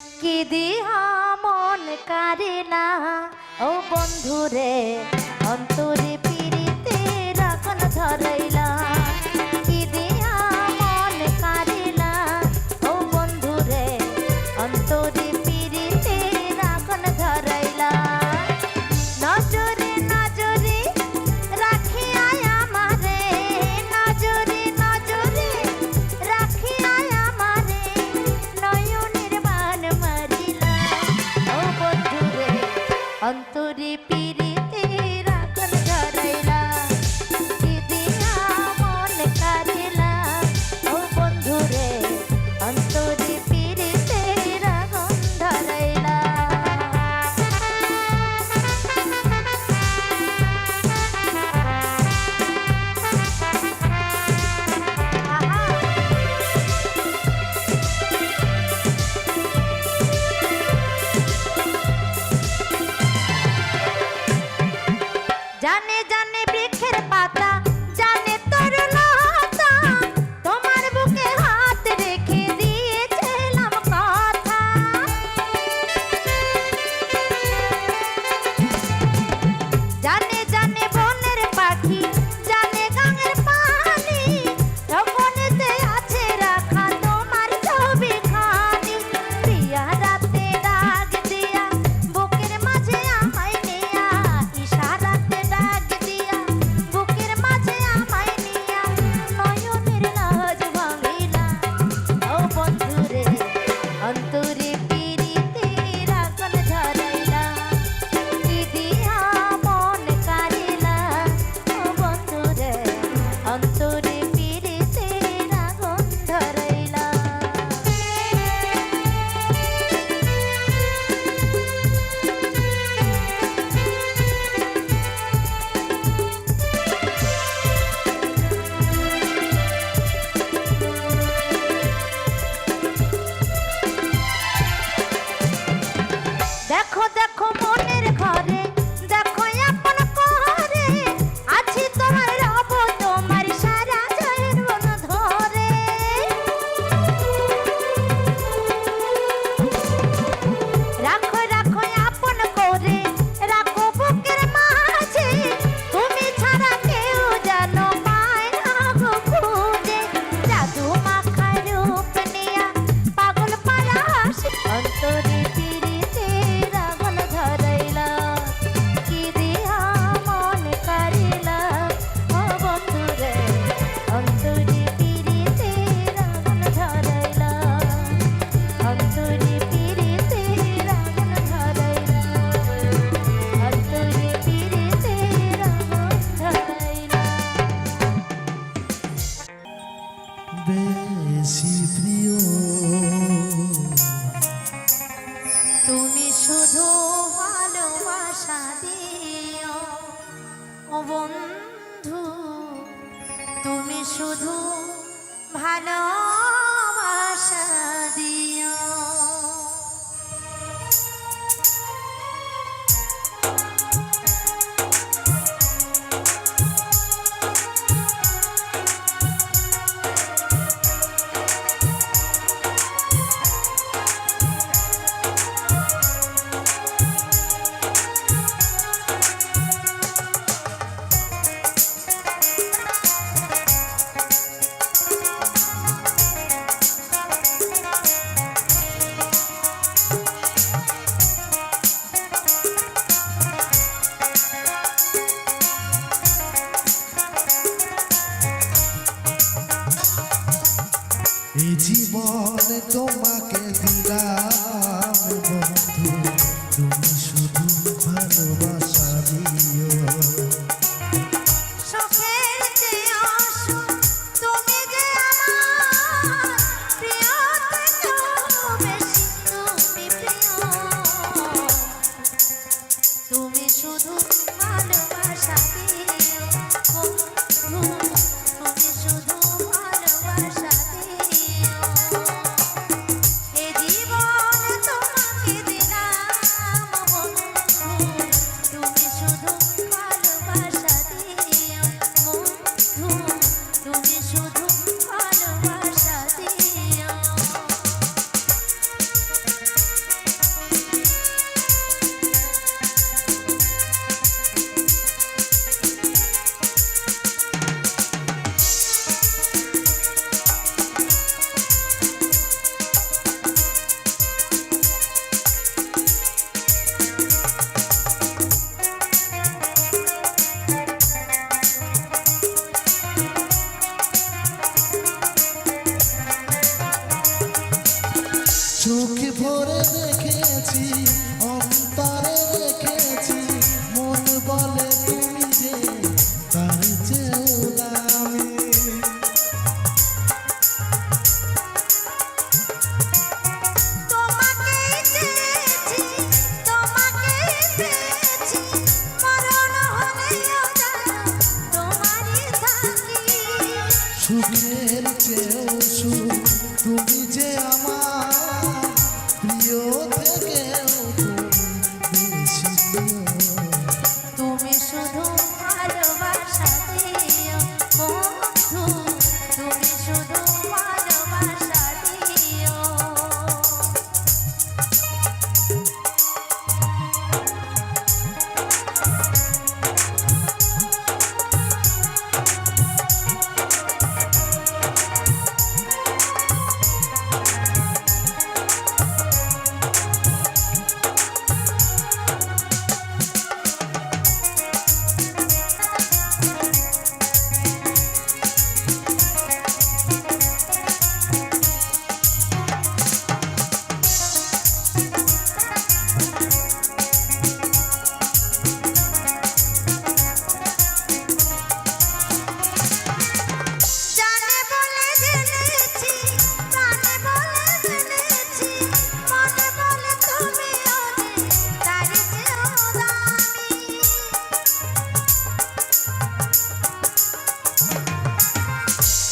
কি দিয়া মন কারে না ও বন্ধুরে অন্তরে পিরিতে রাখন ধরাইলা কি দিয়া মন কারে না ও বন্ধুরে অন্তরে পিরিতে রাখন ধরাইলা নজরে নজরে রাখিয়া আমারে নজরে নজরে রাখিয়া আমারে নয়নের বান মারিলা ও বন্ধুরে অন্তরে পিরিতে রাখন ধরাইলা কি দিয়া মন কারিলা ও বন্ধুরে অন্তরে পিরিতে রাখন ধরাইলা জানে জানে বৃক্ষের পাতা জানে তরুলতা তোমার বুকে হাত রেখে দিয়েছিলাম কথা জানে জানে বনের পাখি জানে গাঙের পানি রবনেতে আছে রাখা তোমার ছবি খানি প্রিয়া রাতে ডাক দিয়া বুকের মাঝে আমায় নিয়া ইশারাতে ডাক দিয়া বুকের মাঝে আমায় নিয়া নয়নের লাজ ভাঙিলা ও বন্ধুরে অন্তরে পিরিতে রাখন ধরাইলা কি দিয়া মন কারিলা ও বন্ধুরে অন্তরে পিরিতে রাখন ধরাইলা দেখো দেখো মনের ঘরে দেখো আপন করে আছি তোমার রব তোমার সারা জয়ের মন ধরে রাখো রাখো আপন করে রাখো বুকের মাঝে তুমি ছাড়া কেউ জানো পায় না গো খুঁজে জাদু মাখা রূপ নিয়া পাগল পারা হাসি অন্তরে পিরিতে রাখন ধরাইলা কি দিয়া মন কারিলা ও বন্ধুরে অন্তরে পিরিতে রাখন ধরাইলা অন্তরে পিরিতে রাখন ধরাইলা অন্তরে পিরিতে রাখন ধরাইলা বেশি প্রিয় তুমি শুধু ভালোবাসা দিও ও বন্ধু তুমি শুধু ভালোবাসা দিও ভরে দেখেছি অন্তরে রেখেছি মন বলে তুমি যে তার চেয়েও দামি সুখের চেয়েও সুখ তুমি যে আমার প্রিয় থেকেও তুমি বেশি প্রিয় তুমি শুধু ভালোবাসা দিও বন্ধু, তুমি শুধু ভালোবাসা দিও।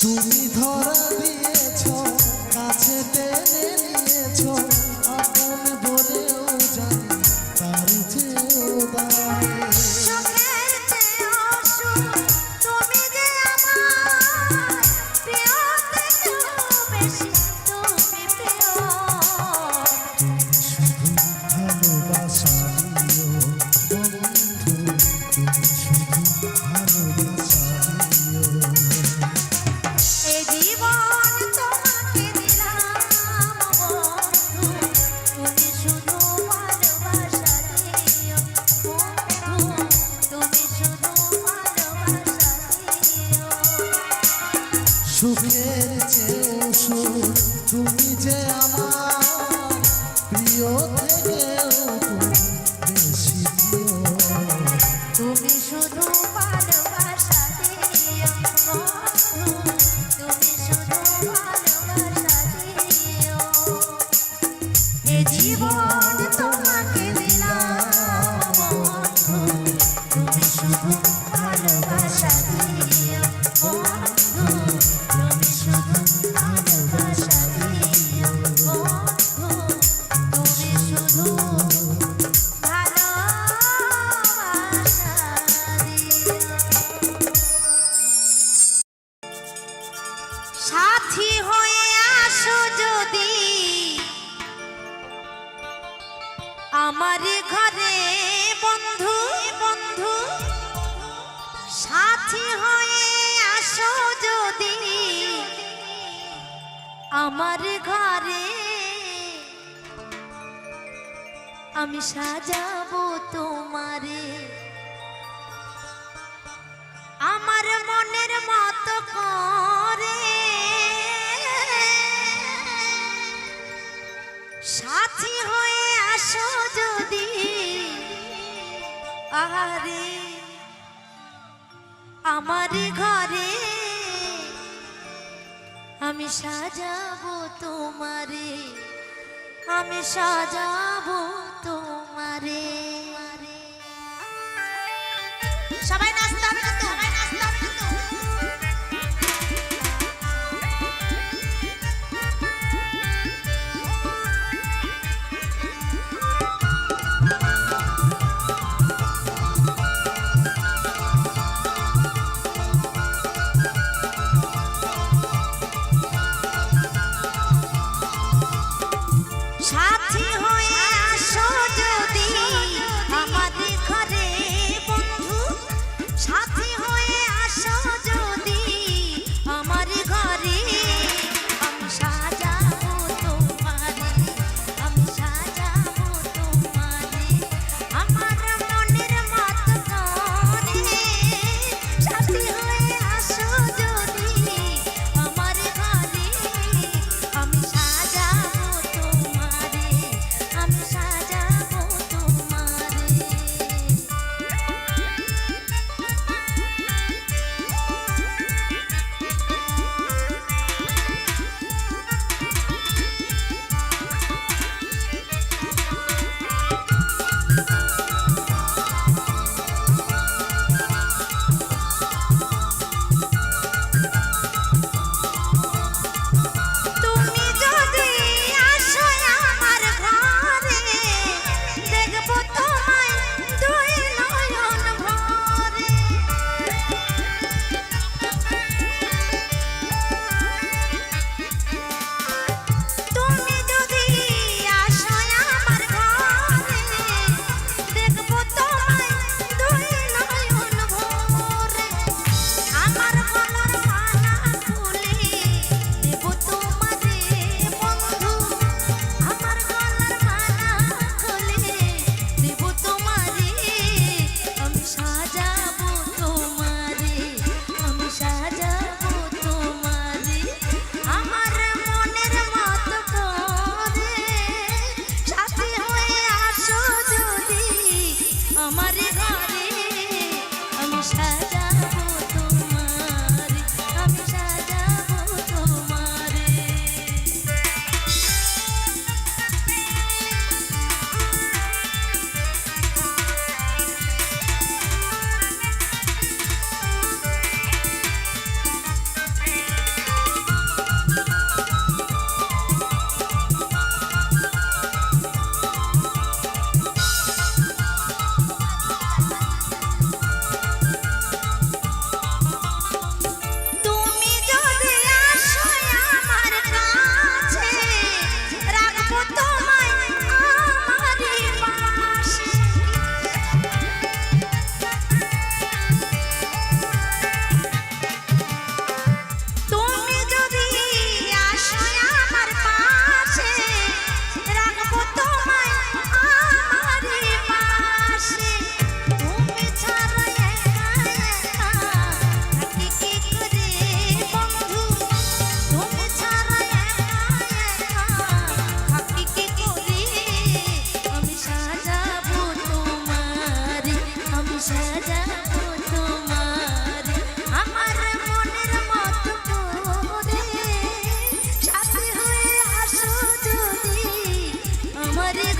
তুমি ধরা দিয়েছ কাছে টেনে নিয়েছ আপন বলেও জানি তার চেয়েও দামি সুখের চেয়েও সুখ, তুমি যে আমার প্রিয় থেকেও বেশি, তুমি প্রিয়। তুমি শুধু ভালোবাসা দিও বন্ধু তুমি শুধু ভালোবাসা দিও এ জীবন তোমাকে দিলাম বন্ধু, তুমি শুধু ভালোবাসা দিও বন্ধু, তুমি শুধু ভালোবাসা দিও। সুখের চেয়েও সুখ তুমি যে আমার প্রিয় থেকেও তুমি বেশি প্রিয় তুমি শুধু ভালোবাসা দিও বন্ধু, তুমি শুধু ভালোবাসা দিও। এ জীবন তোমাকে দিলাম বন্ধু, তুমি শুধু ভালোবাসা দিও বন্ধু, তুমি শুধু ভালোবাসা দিও বন্ধু, তুমি শুধু সাথী হয়ে আসো যদি আমার ঘরে বন্ধু, বন্ধু সাথী হয়ে আসো যদি আমার ঘরে, আমি সাজাবো তোমারে আমার মনের মতো করে। সাথী হয়ে আসো যদি আরে আমার ঘরে, আমি সাজাবো তোমারে, আমি সাজাবো তোমারে। সবাই নাচতে হবে কিন্তু, সবাই নাচতে হবে কিন্তু। সাথী হয়ে আসো যদি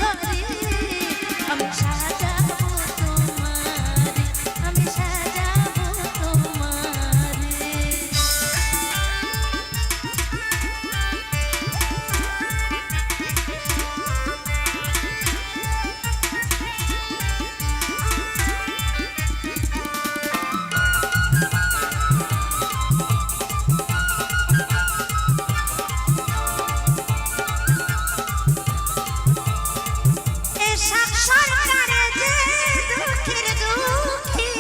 ঘরে আমি সাজাবো তোমারে, আমি সাজাবো তোমারে। এসব সরকারে যে দুঃখের দুঃখী,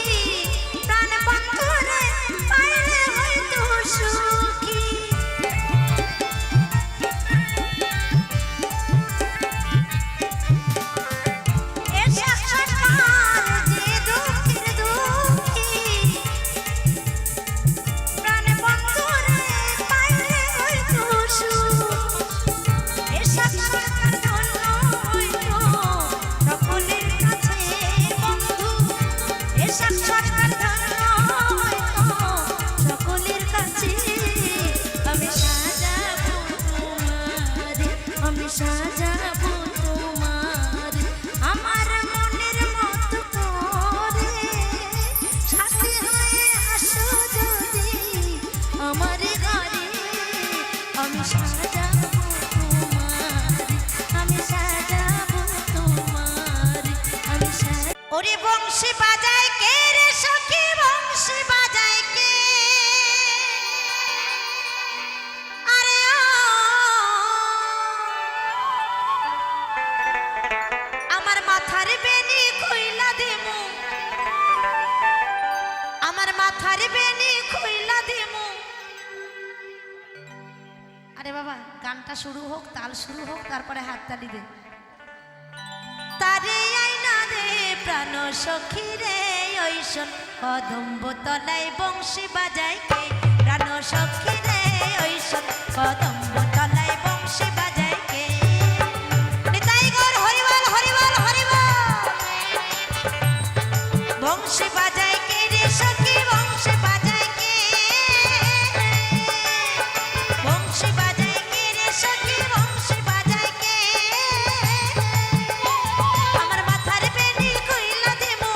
প্রাণ বন্ধুরে পাইলে হয়তো সুখী। এসব সরকার যে দুঃখের দুঃখী, প্রাণ বন্ধুরে পাইলে হয়তো সুখ। এসব সরকার ধন্য হইতো সকলের কাছে বন্ধু, এসব সরকার ধন্য হইতো সকলের কাছে। আমি সাজাবো তোমারে, আমি সাজাবো তোমারে, আমার মনের মতো করে। সাথী হয়ে আসো যদি আমার ঘরে, আমি সাজাবো তোমারে, আমি সাজাবো তোমারে, আমি ওরে বংশী বাজায় কে রে সখী, বংশী বাজায় কে? আরে ও আমার মাথার বেনি খুইলা দিমু, আমার মাথার বেনি খুইলা দিমু। আরে বাবা, গানটা শুরু হোক, তাল শুরু হোক, তারপরে হাততালি দে। তারে আইনা দে প্রাণ সখী রে, ঐশন কদম্ব তলায় বংশী বাজায় কে? প্রাণ সখী রে, ঐশন কদম্ব তলায় বংশী বাজায় কে? নিতাই গৌর হরিবল হরিবল হরিবল। বংশী বাজায় কে রে সখী, বংশী বাজায় কে? বংশী বাজায় কে রে সখী, বংশী বাজায় কে? আমার মাথার বেনি কইলা দেবো,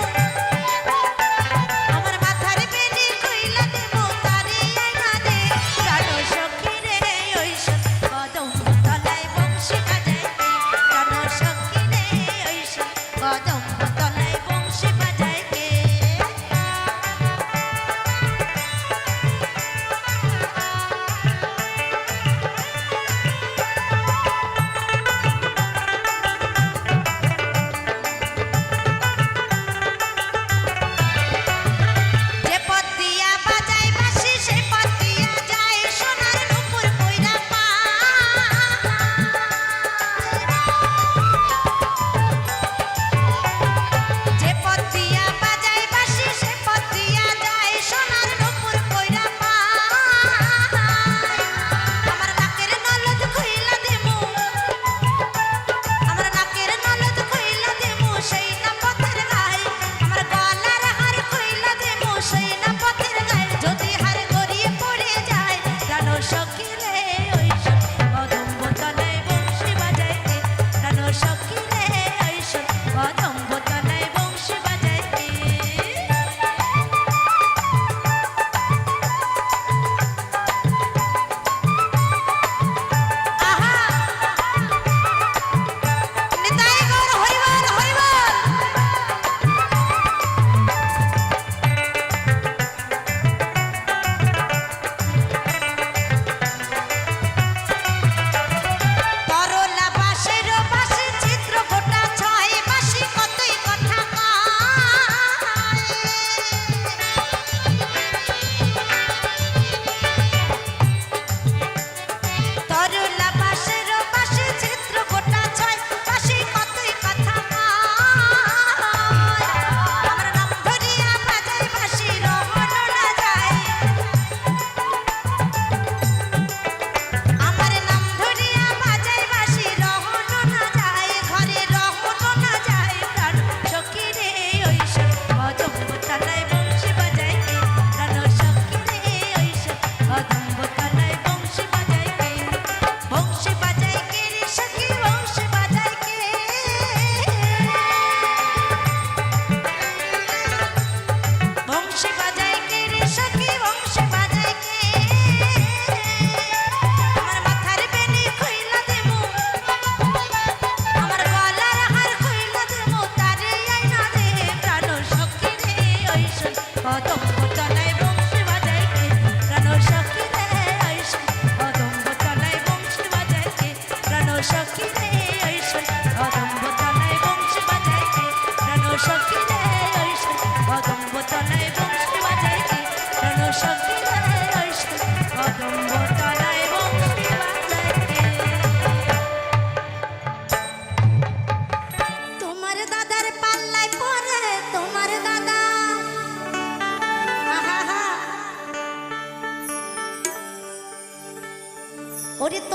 আমার মাথার বেনি কইলা দেবো। তারে আইনা দে প্রাণ সখী রে, ঐশন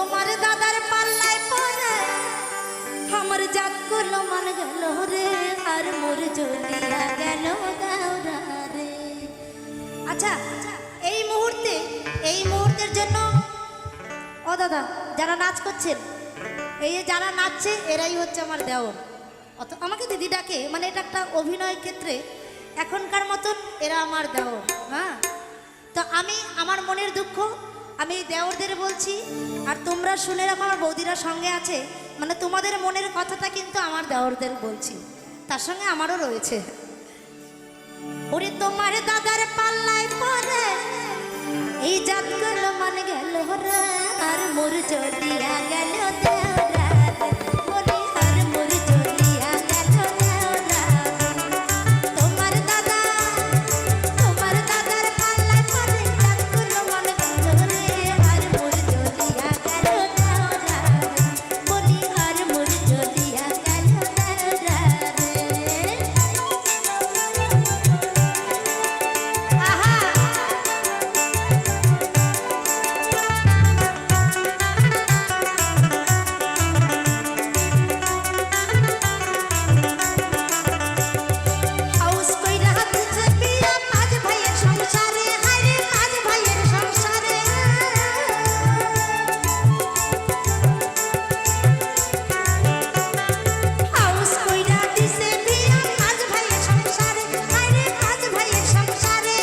তোমার দাদার পাল্লায় পরে আমার জাতগুলো মান গেল রে, আর মোর জ্বলিয়া গেল দাওরা রে। আচ্ছা, এই মুহূর্তের জন্য ও দাদা যারা নাচ করছেন, এই যে যারা নাচছে এরাই হচ্ছে আমার দেওর। অত আমাকে দিদি ডাকে, মানে এটা একটা অভিনয় ক্ষেত্রে এখনকার মতন এরা আমার দেওর। হ্যাঁ, তো আমি আমার মনের দুঃখ আমি দেওরদের বলছি, আর তোমরা শুনে রাখো আমার বৌদিরা সঙ্গে আছে, মানে তোমাদের মনের কথাটা কিন্তু আমার দেওরদের বলছি, তার সঙ্গে আমারও রয়েছে। ওরে তোমার দাদার পাল্লায় পরে এই জাতগুলো মান গেল রে, আর মোর জ্বলিয়া গেল দেওরা রে, বলি আর মোর জ্বলিয়া গেল দেওরা রে। তোমার দাদার পাল্লায় পরে জাতগুলো মান গেল রে, আর মোর জ্বলিয়া গেল দেওরা রে, বলি আর মোর জ্বলিয়া গেল দেওরা রে। আহা হাউস কইরা হাতুছে বিয়া পাঁচ ভাইয়ের সংসারে, হায়রে পাঁচ ভাইয়ের সংসারে। হাউস কইরা দিছে বিয়া পাঁচ ভাইয়ের সংসারে, হায়রে পাঁচ ভাইয়ের সংসারে।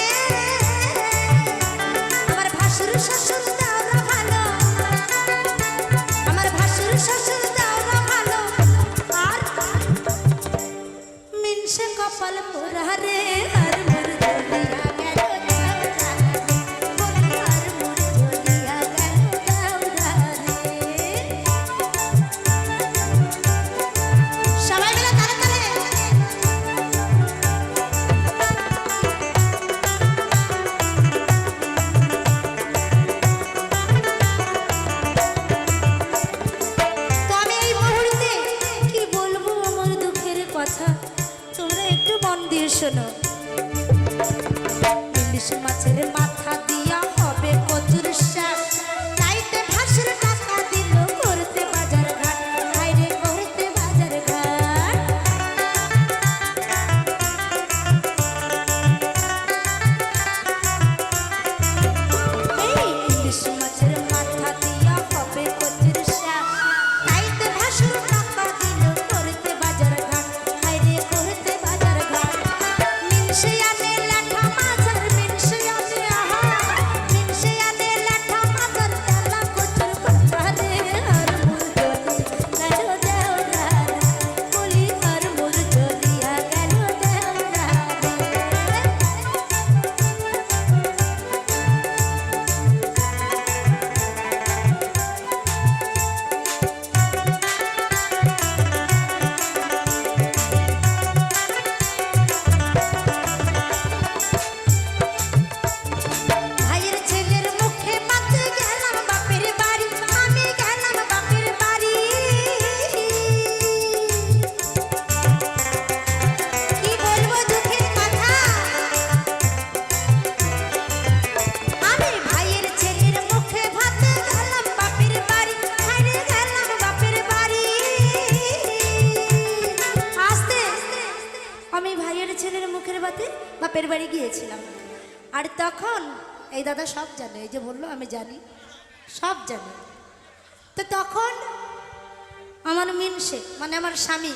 আমার ভাসুর শ্বশুর দাওরা ভালো, আমার ভাসুর শ্বশুর দাওরা ভালো, আর মিনসে কপাল পোড়া রে, আর মোর জ্বলিয়া গেল দেওরা রে, বলি আর মোর জ্বলিয়া গেল দেওরা রে। সবাই মিলে তালে তালে। তো আমি এই মুহূর্তে কি বলবো আমার দুঃখের কথা, তোমরা একটু মন দিয়ে শোনো। ইলিশ মাছের মাথা দিয়া হবে কচুর শাক, চাইতে ভাসুর টাকা দিল করতে বাজার ঘাট, হায়রে করতে বাজার ঘাট। এই ইলিশ মাছের মাথা দিয়া হবে কচুর শাক, চাইতে ভাসুর টাকা দিল করতে বাজার ঘাট, হায়রে করতে বাজার ঘাট। মিনসে আনে লাঠা মাছার, মিনসে আনে আহা, মিনসে আনে লাঠা মাছার, তেলা কচুর পাতা রে, আর মোর জ্বলিয়া গেল দেওরা রে, বলি আর মোর জ্বলিয়া গেল দেওরা ভাইয়ের ছেলের মুখে মাতে গেলাম বাপের বাড়ি, আমি গেলাম বাপের বাড়ি। কি বলবো দুঃখের কথা, আমি ভাইয়ের ছেলের মুখে ভাতে গেলাম বাপের বাড়ি, হায়রে গেলাম বাপের বাড়ি। আস্তে আমি ভাইয়ের ছেলের মুখের ভাতে বাপের বাড়ি গিয়েছিলাম। আর তখন এই দাদা সব জানে, এই যে বললো আমি জানি, সব জানে। তো তখন আমার মিনসে মানে আমার স্বামী,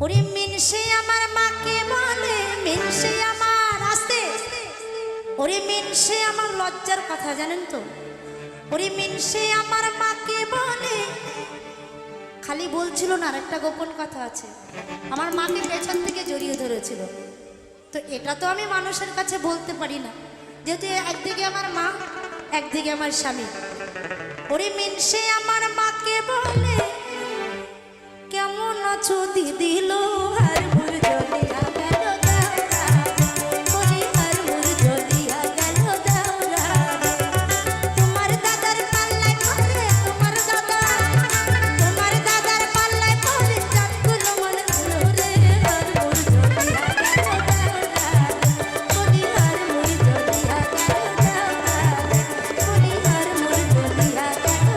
ওরে মিনসে আমার মাকে বলে, মিনসে আমার আস্তে, ওরে মিনসে আমার লজ্জার কথা জানেন তো, ওরে মিনসে আমার মাকে বলে, খালি বলছিল না, আর একটা গোপন কথা আছে, আমার মাকে পেছন থেকে জড়িয়ে ধরেছিল। তো এটা তো আমি মানুষের কাছে বলতে পারি না, যেহেতু একদিকে আমার মা একদিকে আমার স্বামী। ওরে মিনসে আমার মাকে বলে, কেমন আছো দিদি লো, আর মোর জ্বলিয়া গেল দেওরা রে, বলি আর মোর জ্বলিয়া গেল দেওরা রে। তোমার দাদার পাল্লায় পরে, তোমার দাদার পাল্লায় পরে জাতগুলো মান গেল রে, আর মোর জ্বলিয়া গেল দেওরা রে, বলি আর মোর জ্বলিয়া গেল দেওরা রে, বলি আর মোর জ্বলিয়া গেল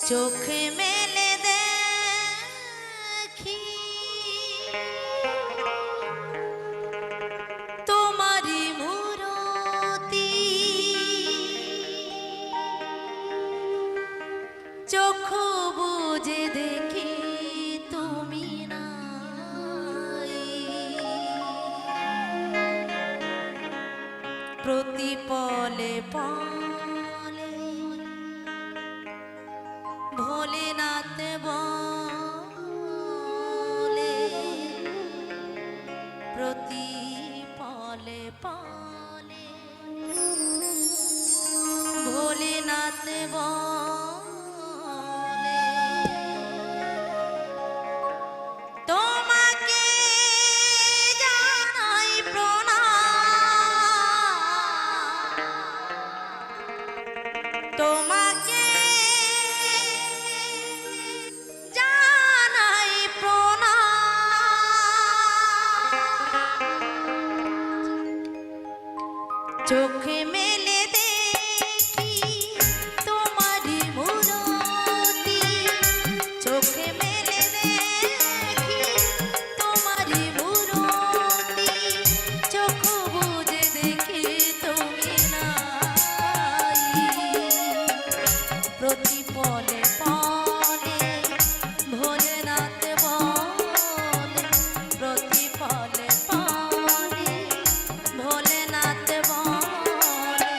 চোখে মেলে দেখি তোমারি মূরতি, চোখ বুজে দেখি তুমি নাই, প্রতি পলে পলে ভোলেনাথ বলে, প্রতি পলে পলে ভোলেনাথ বলে, তোমাকে জানাই প্রণাম, তোমাকে জানাই প্রণাম, চোখে মেলে দেখি তোমারি মূরতি, চোখে মেলে দেখি তোমারি মূরতি, চোখ বুজে দেখি তুমি নাই, প্রতি পলে পলে ভোলেনাথ বলে, প্রতি পলে পলে ভোলেনাথ বলে,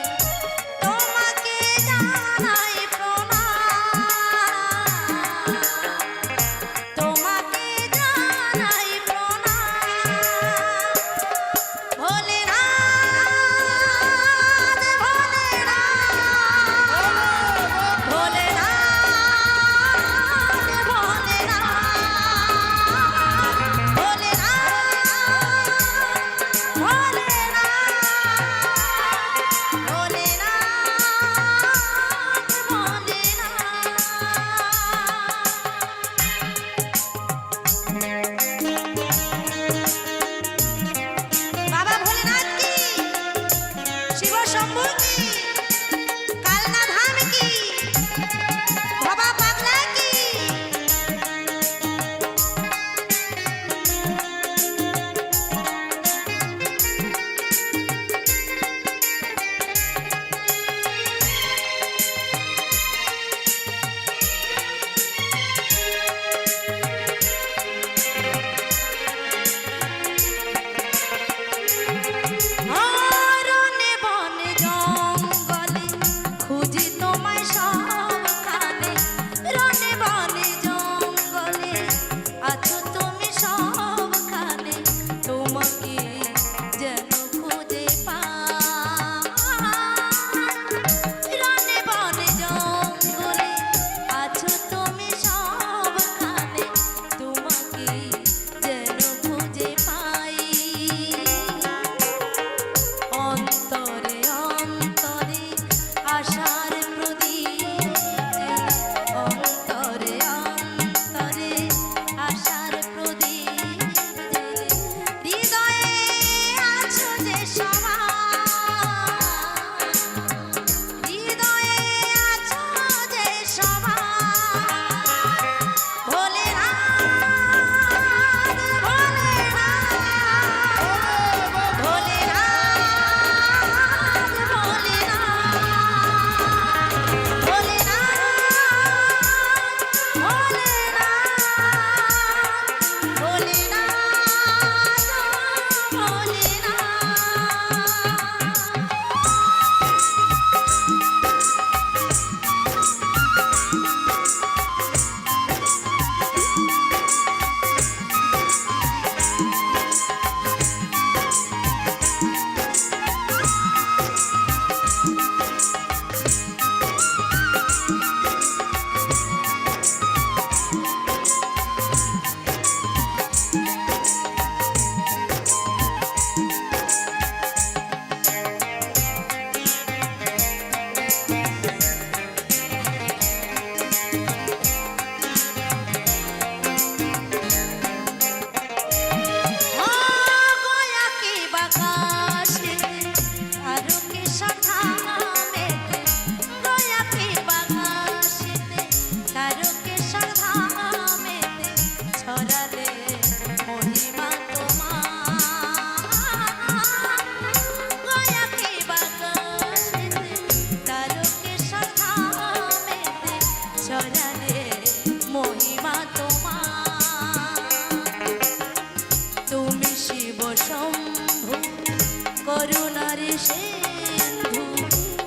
সিন্ধু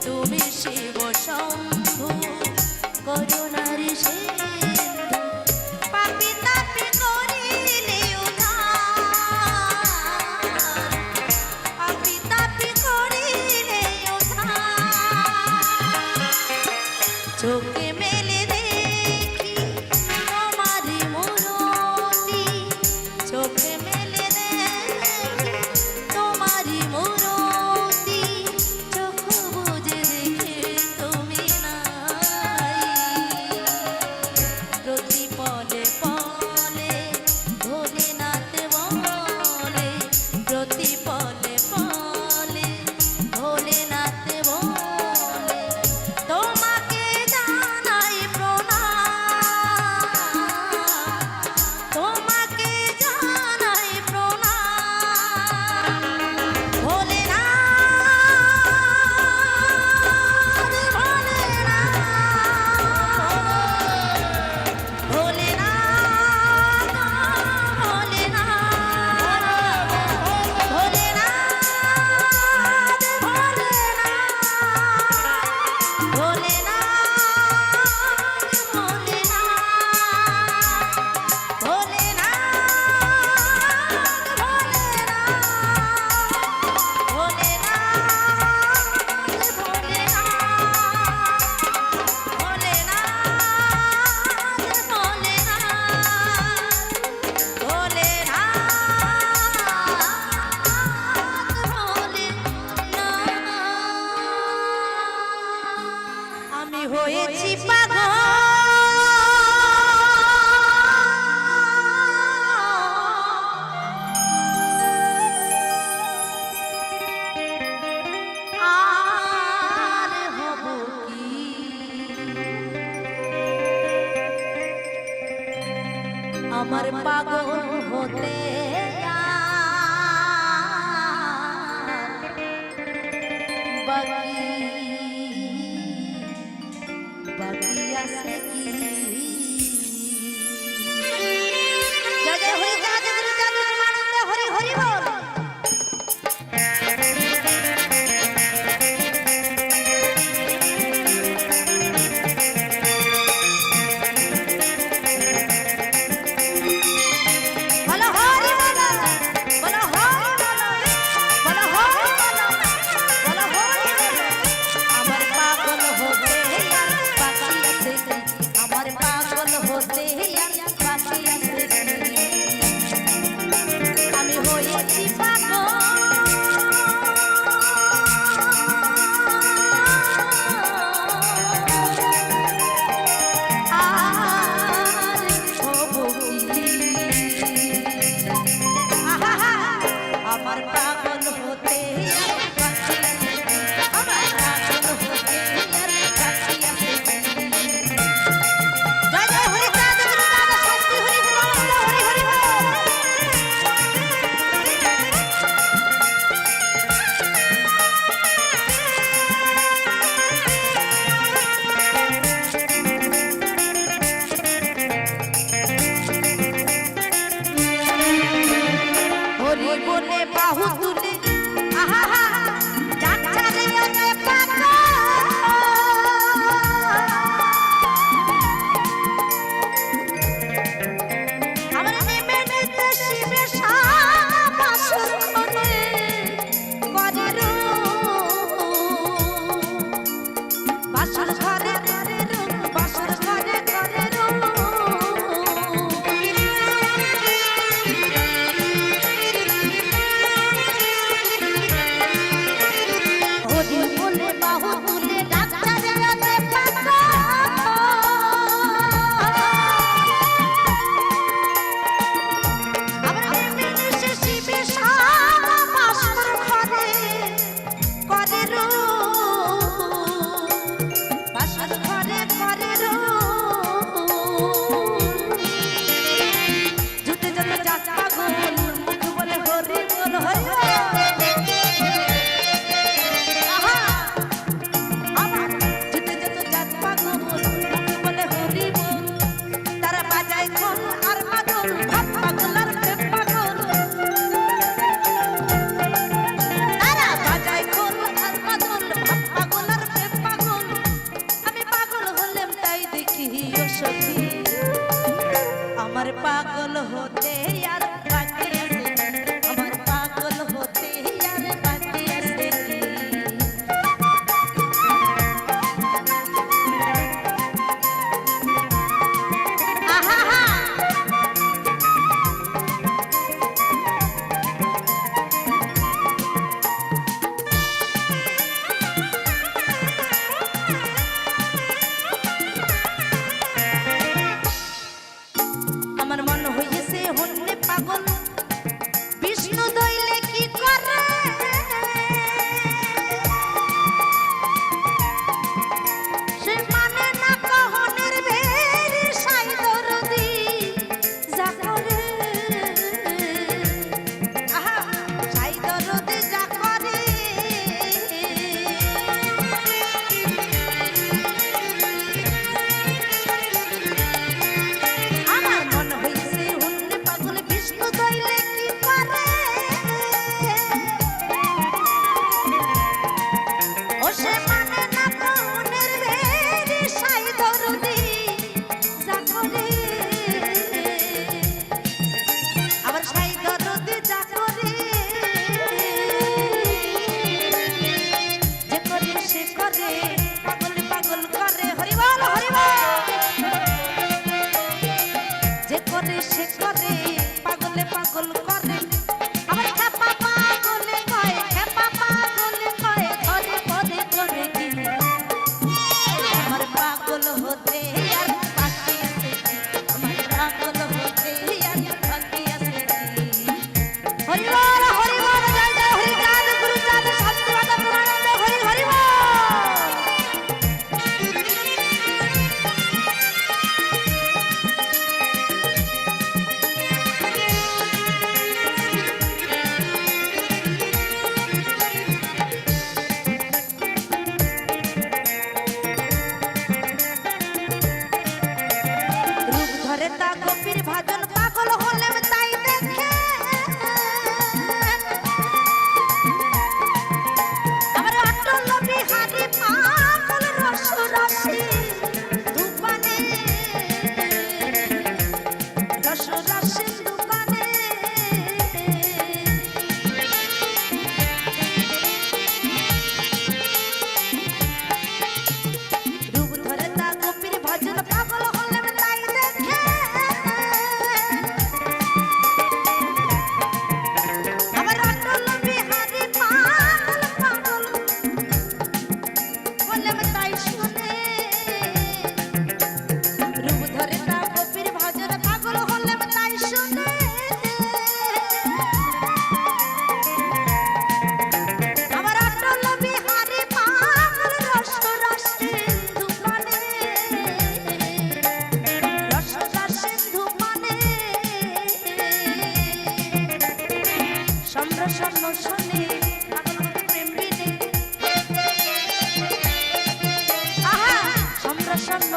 তুমি শিব শম্ভু করুণার সিন্ধু পাপি তাপি করিলে উদ্ধার পাপি তাপি করিলে উদ্ধার চোখে মেলে দেখি তোমারি মূরতি চোখে মেলে দেখি তোমারি মূরতি চোখ বুজে দেখে তুমি নাই প্রতি পলে পলে ভোলেনাথ বলে প্রতি পলে পলে ভোলেনাথ বলে তোমাকে জানাই প্রণাম তোমাকে জানাই প্রণাম ভোলেনাথ ভোলেনাথ ভোলেনাথ ভোলেনাথ ভোলেনাথ ভোলেনাথ আমি হয়েছি পাগল আর হব কি আমার পাগল হতে বাকি বাকি আছে কি জয় জয় হরি জয় জয় হরি জয় জয় মানন্দে হরি হরি বল বলো হরি বলো বলো হরি বলো বলো হরি বলো বলো হরি বলো আমার পাগল হতে আর বাকি আছে কি আমার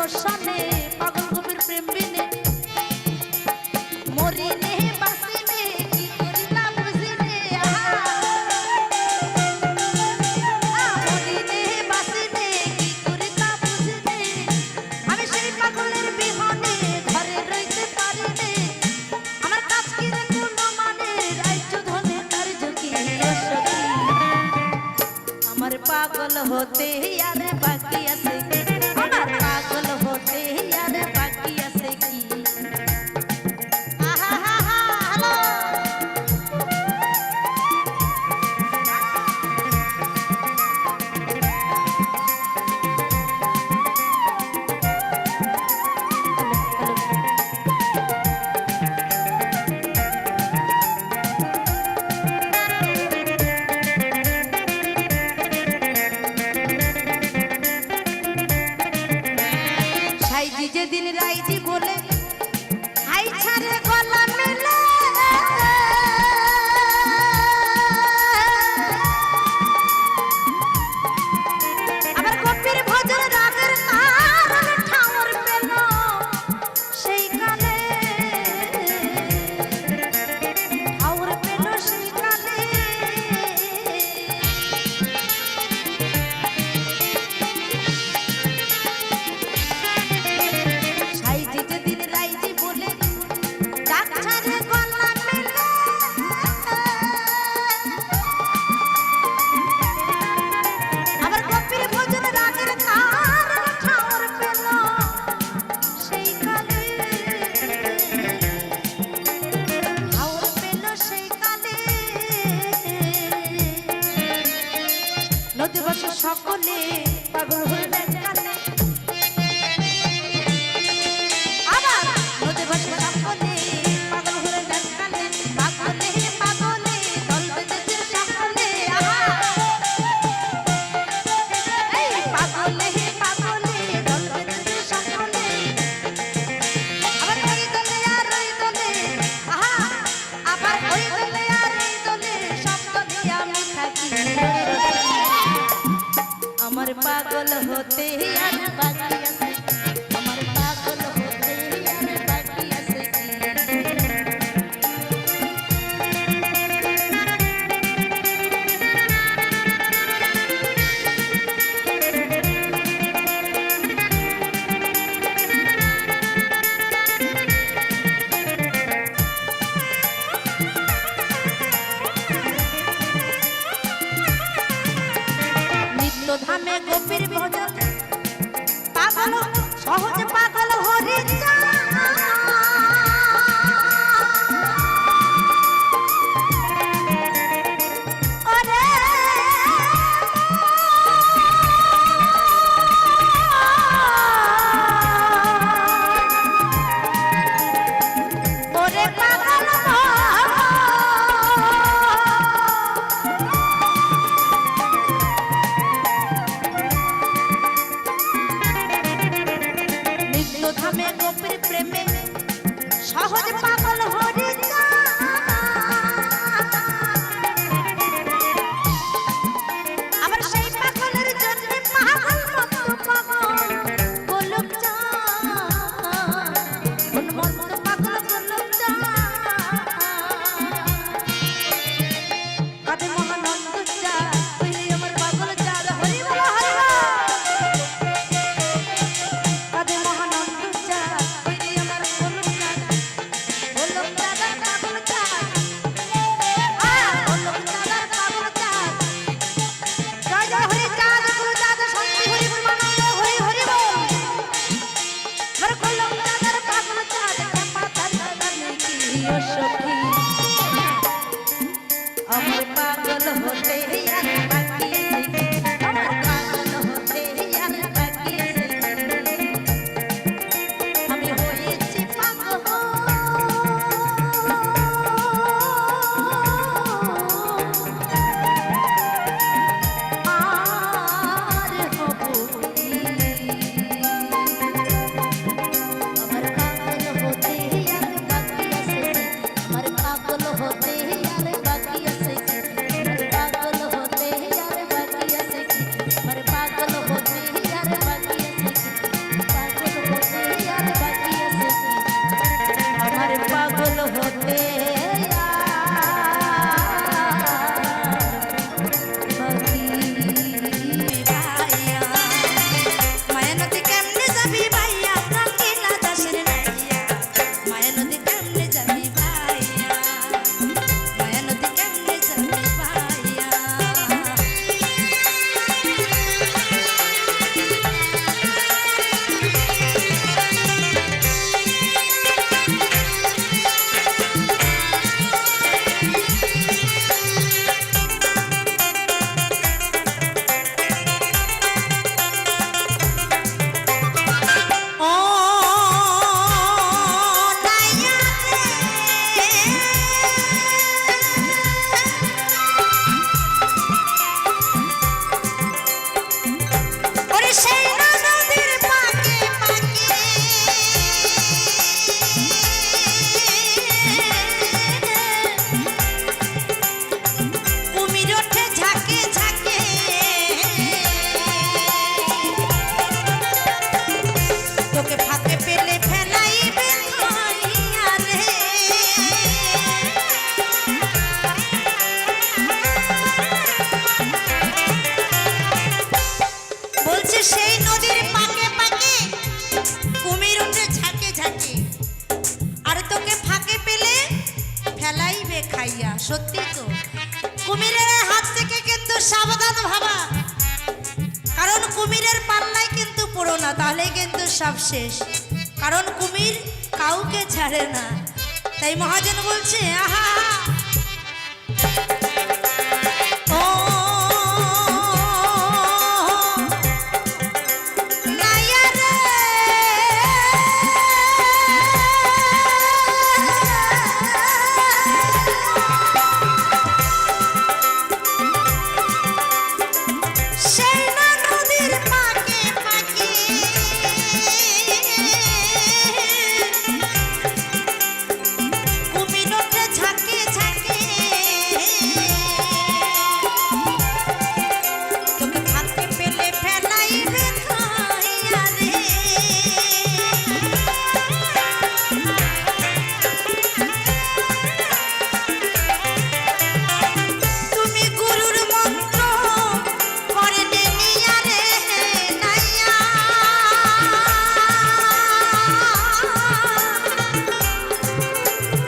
শ্মশানে পাগল কবির প্রেম বিনে মরি নে বাসি নে কি করিলা বুঝি নে মরি নে বাসি নে কি করিলা বুঝি নে আমি সেই পাগলের বিহনে ঘরে রইতে পারি নে আমার কাজ কি রে কোন মানে রাজ্য ধনে কার্য কি সখী আমার পাগল হতে আর বাকি আছে কি আমার পাগল হতে আর বাকি আছে কি আহা হা হা হ্যালো সাইজি যেদিন রাইজি বলে আই ছাড়ে গলা মেলে আবার কপির ভজন রাগের কারণ ঠাউর পেল সেই কালে ঠাউর পেল সেই কালে সাইজি যেদিন রাইজি বলে ডাক ছাড়ে গলা মেলে আবার কপির ভজন রাগের কারণ ঠাউর পেল সেই কালে ঠাউর পেল সেই কালে নদী বসে সকলে পাগল হয়ে কালে আবার নদী বসে সকলে পাগল হয়ে কালে পাগলে পাগলে দল বেঁধেছে সকলে এই পাগলে পাগলে দল বেঁধেছে সকলে আবার ওই দলে আর ওই দলে আবার ওই দলে আর ওই দলে সব দলে আমি থাকি আমার পাগল হতে আর বাকি আছে আমার পাগল হতে আর বাকি আছে নিত্য ধামে গোপীর ভজন পাগল সহজ পাগল হরি ওরে পাগল বলছে সেই নদীর পাকে পাকে কুমির উঠে ঝাঁকে ঝাঁকে, আর তোকে ফাঁকে পেলে ফেলাইবে খাইয়া। সত্যি তো, কুমিরের হাত থেকে কিন্তু সাবধান ভাবা, কারণ কুমিরের পাল্লায় কিন্তু পড়ো না, তাহলে কিন্তু সব শেষ। কারণ কুমির কাউকে ছাড়ে না। তাই মহাজন বলছে আহা ও নাইয়া রে, সেই না নদীর পাকে পাকে কুমির ওঠে ঝাঁকে ঝাঁকে, তোকে ফাঁকে পেলে ফেলাইবে খাইয়া রে। তুমি গুরুর মন্ত্র করে নিয়া রে নাইয়া,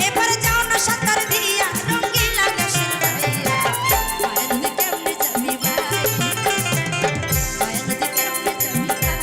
এবারে যাও না সাঁতার দিয়া রঙ্গিলা দেশের গাইয়া। মায়া নদী কেমনে যাবি ভাই, মায়া নদী কেমনে যাবি ভাইয়া।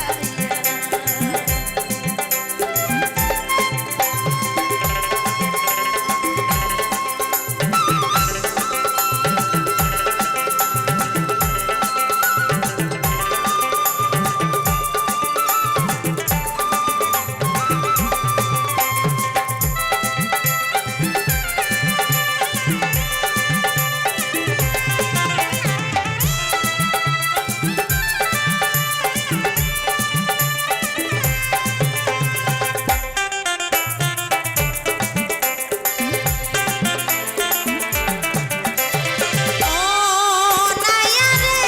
ও নাইয়া রে,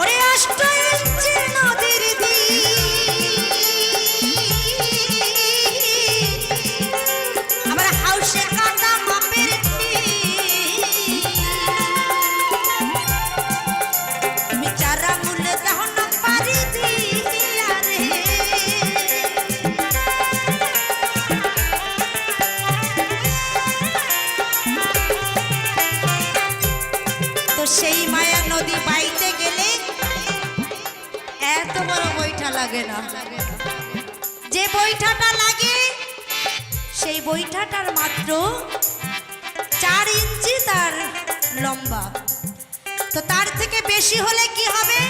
ওরে অষ্ট ইঞ্চি নদীর আমার হাউসে কাটা মাপের তুমি চারা মূলে দাও না পারি দিয়া রে। তো সেই মায়া নদী বাইতে গেলে এত বড় বৈঠা লাগে না, যে বৈঠাটা লাগে সেই বৈঠাটার মাত্র 4 ইঞ্চি তার লম্বা। তো তার থেকে বেশি হলে কি হবে,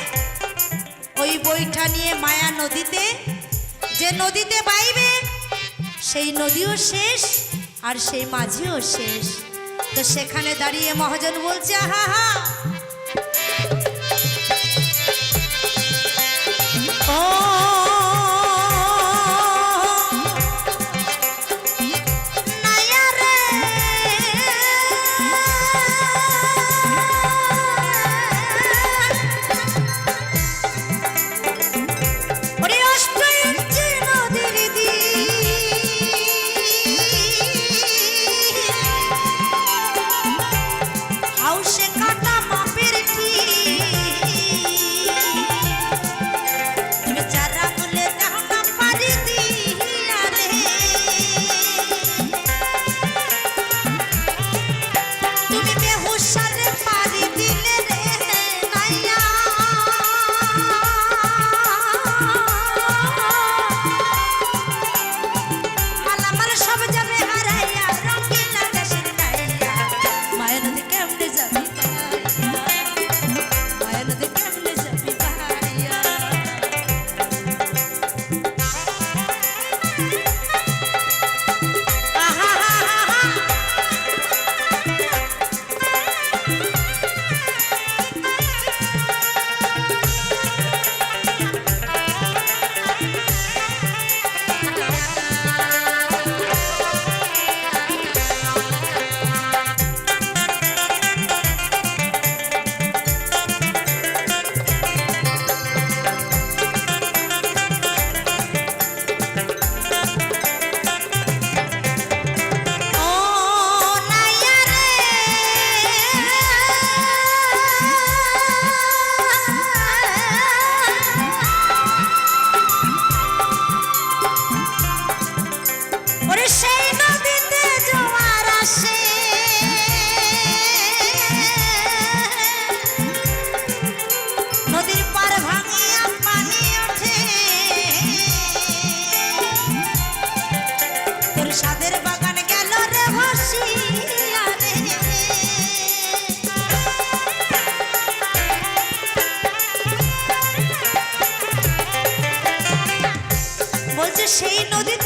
ওই বৈঠা নিয়ে মায়া নদীতে, যে নদীতে বাইবে সেই নদীও শেষ আর সেই মাঝিও শেষ। তো সেখানে দাঁড়িয়ে মহাজন বলছে আহা হা ও নাইয়া রে, ওরে অষ্ট ইঞ্চি নদীর হাউসে কাটা মাপ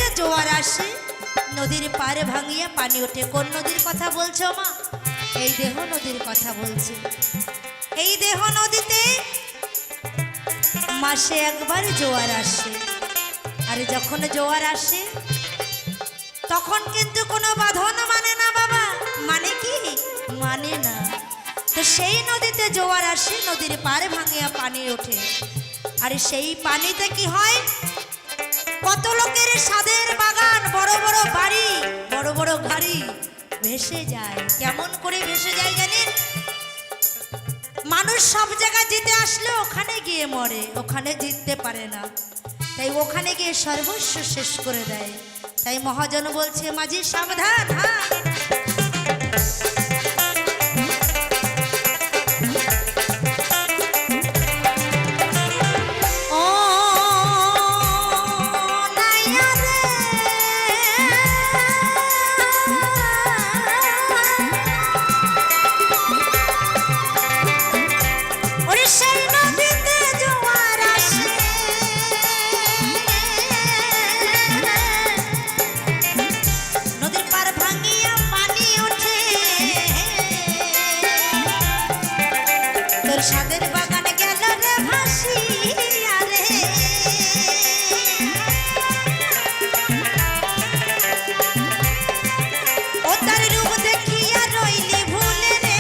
নদীতে জোয়ার আসে, নদীর পাড়ে ভাঙিয়া পানি ওঠে। কোন নদীর কথা বলছো মা? এই দেহ নদীর কথা বলছে। এই দেহ নদীতে মাসে একবার জোয়ার আসে। আর যখন জোয়ার আসে তখন কিন্তু কোনো বাঁধন মানে না বাবা। মানে কি? মানে না। তো সেই নদীতে জোয়ার আসে, নদীর পাড়ে ভাঙিয়া পানি ওঠে। আর সেই পানিতে কি হয়, কত লোকের সাদের বাগান, বড় বড় বাড়ি, বড় বড় গাড়ি ভেসে যায়। কেমন করে ভেসে যায় জানেন? মানুষ সব জায়গায় জিতে আসলে ওখানে গিয়ে মরে, ওখানে জিততে পারে না, তাই ওখানে গিয়ে সর্বস্ব শেষ করে দেয়। তাই মহাজন বলছে মাঝি সাবধান। হ্যাঁ, সাদের বাগানে গেল রে ভাসিয়া রে। ও তার রূপ দেখিয়া রইলি ভুলে রে।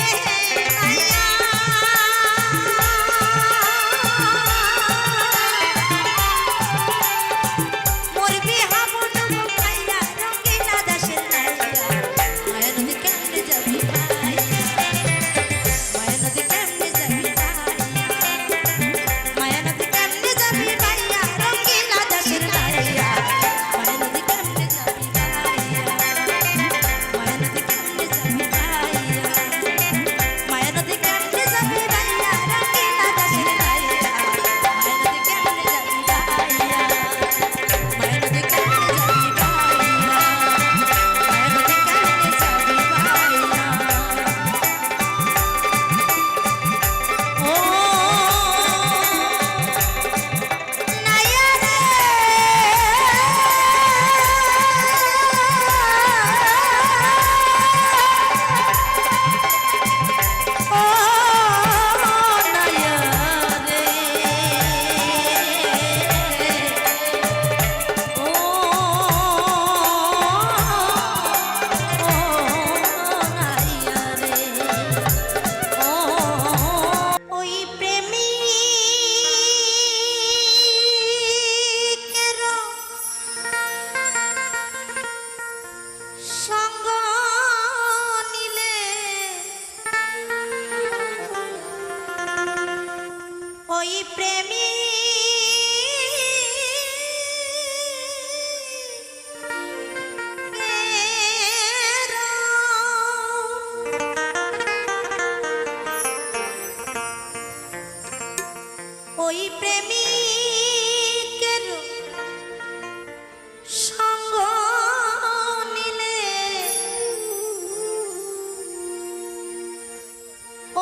মোর বিহা মন মুখাইয়া রঙিলা দাসের নাইয়া। মায়া নদী কেমনে যাবি ভাইয়া, মায়া নদী কেমনে যাবি। ওই প্রেমী ওই প্রেমিকের সঙ্গ নিলে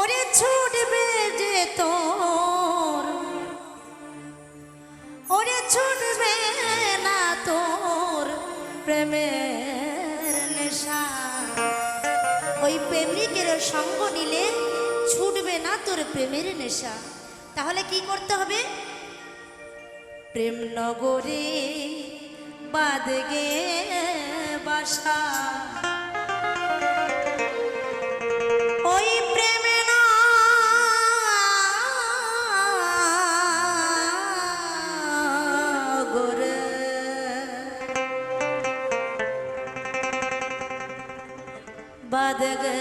ওরে ছুটবে যে তোর, ওরে ছুটবে না তোর প্রেমের নেশা। ওই প্রেমিকের সঙ্গ নিলে ছুটবে না তোর প্রেমের নেশা। তাহলে কি করতে হবে? প্রেম নগরে বাদগে বাসা, ওই প্রেমে নগরে বাদগে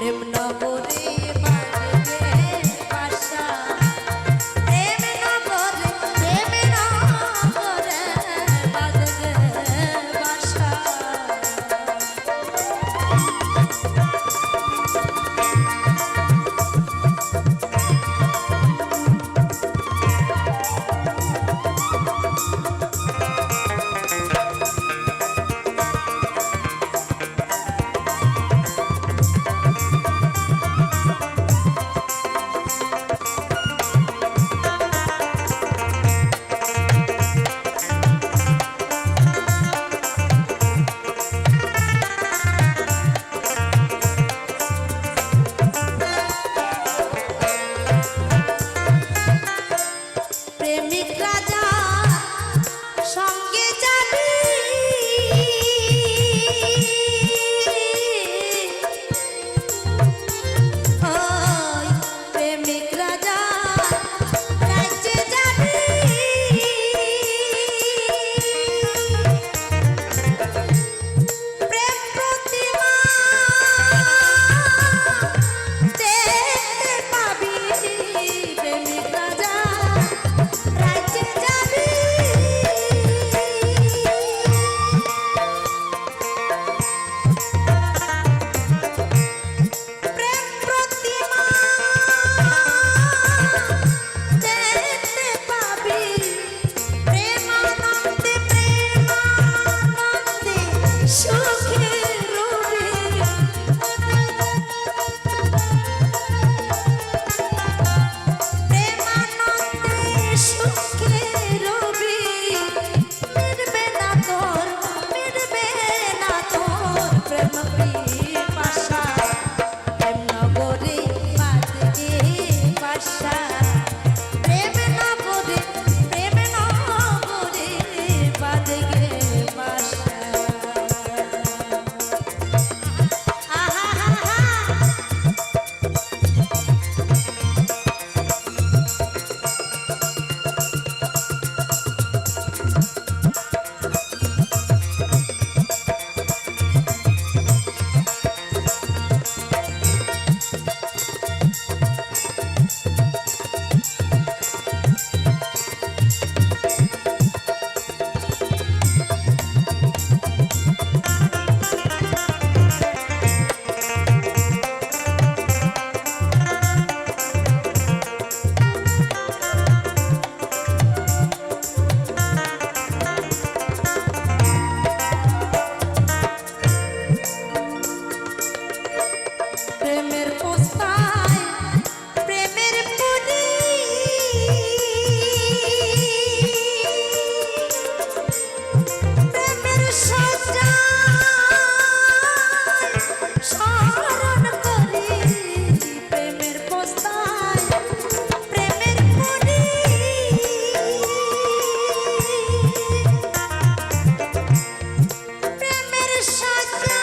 প্রেম নগরে বাজবে বাসা প্রেম নগরে বাজবে বাসা প্রেমিক রাজা সঙ্গে যাবি ওই প্রেমিক রাজা রাজ্যে যাবি প্রেম প্রতিমা দেখতে পাবি প্রেমিক রাজা রাজ্যে যাবি প্রেম প্রতিমা দেখতে পাবি প্রেমানন্দে সুখে রবি প্রেমানন্দে সুখে রবি মিটবে না তোর প্রেম পিপাসা প্রেম নগরে বাজবে বাসা প্রেম নগরে বাজবে বাসা আহা হা হা প্রেমের পোস্তায় প্রেমের পুরি প্রেমের সজ্জায় স্মরণ করি প্রেমের পোস্তায় প্রেমের পুরি প্রেমের সজ্জায়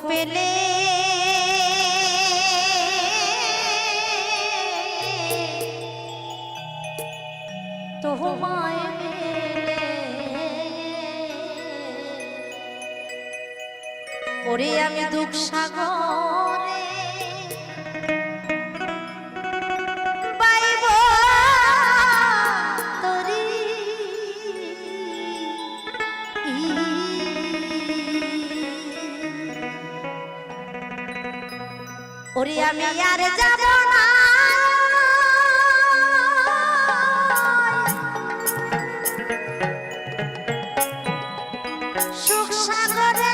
পেলে তোমায় ওরে আমি দুঃখ সাগরে বাইব তরি ওরে আমি আর যাব না সুখ সাগরে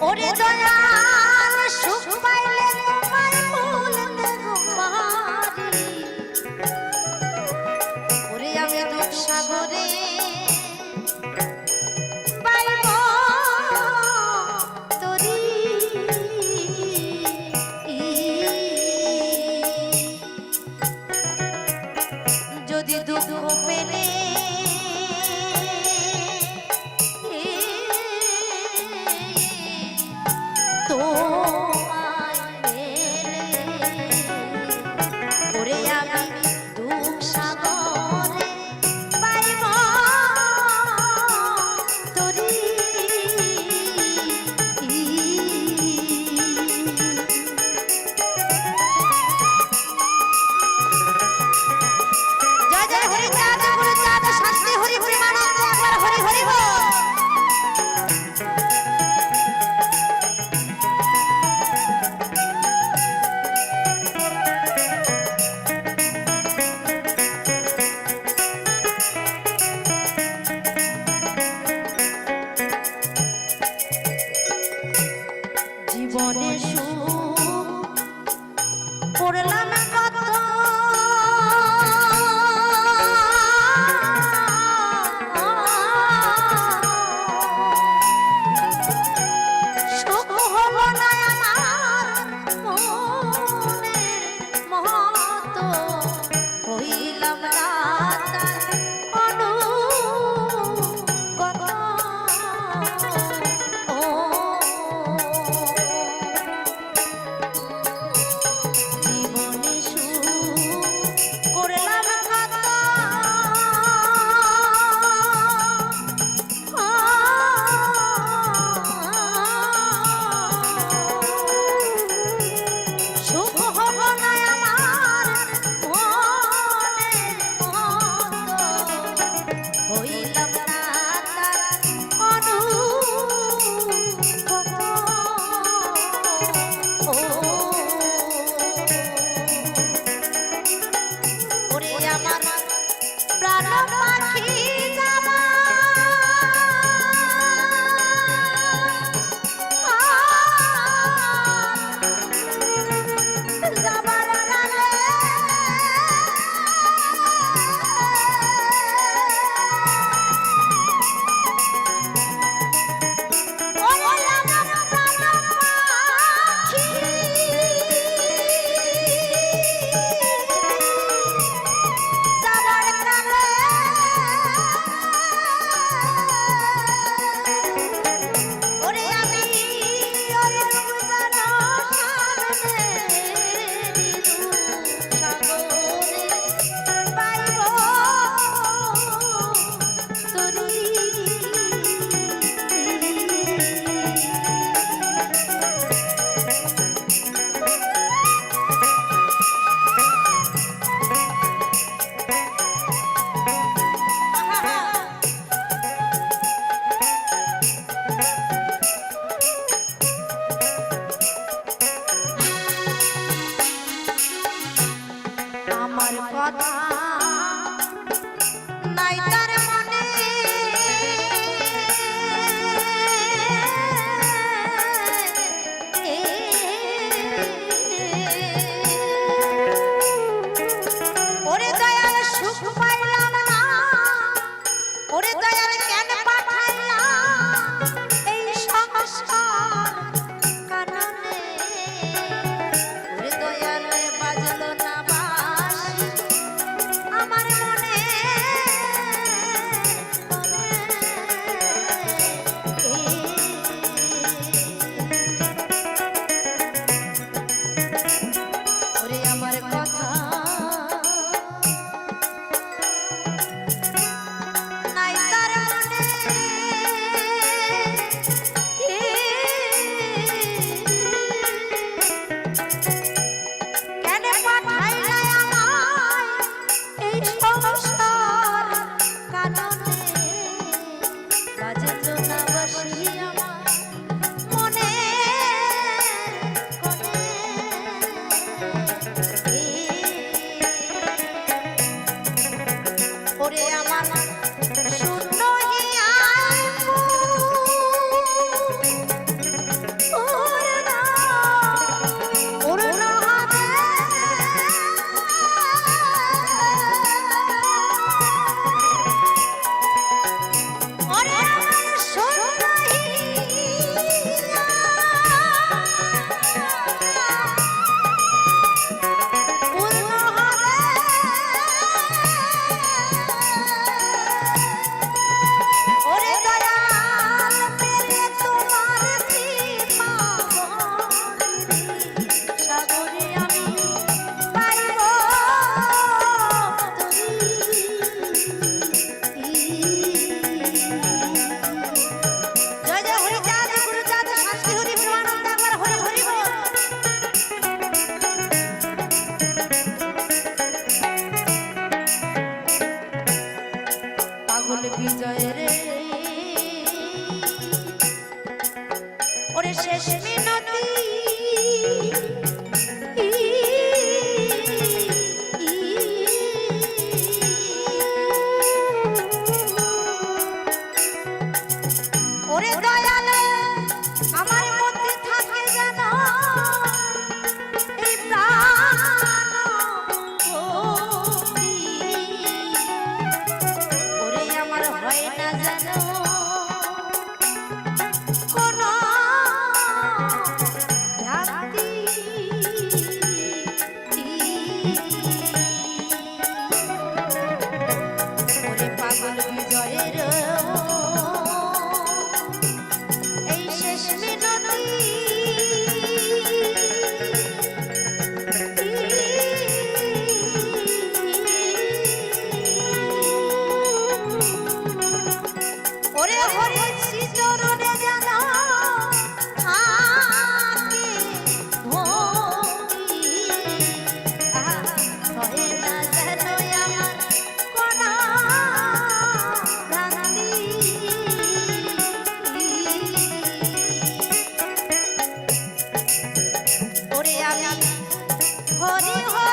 ওরে দয়াল সুখ পাইলে তোমায় ভুলতে গো পারি ওরে আমি দুঃখ সাগরে পাইব তরি যদি দুঃখ পেলে তোমায় পেলে ওরে আমি দুঃখ সাগরে পাইব তরি জয় জয় হরি চাঁদ গুরু চাঁদ শান্তি হরি হরি মানন্দ একবার হরি হরি বল জীবনে সুখ করলাম কত সুখ হলো না আমার মনের মতো হইলাম না তার অনুগত ও জীবনে সুখ করলাম কত সুখ হলো না আমার মনের মতো হইলাম না তার অনুগত ওরে আমার প্রাণ পাখি যাবা যাবার কালে ওরে আমার প্রাণ পাখি যাবার কালে ওরে আমি ওই রূপসানো সামনে সাগরে পাইব তরি আমার কথা নাই তার মনে ওরে দয়াল সুখ পাইলাম না ওরে দয়াল কেন পাঠাইলাম এই সংসার কারণে ওরে দয়াল বাজলো না বাঁশি হরি হরি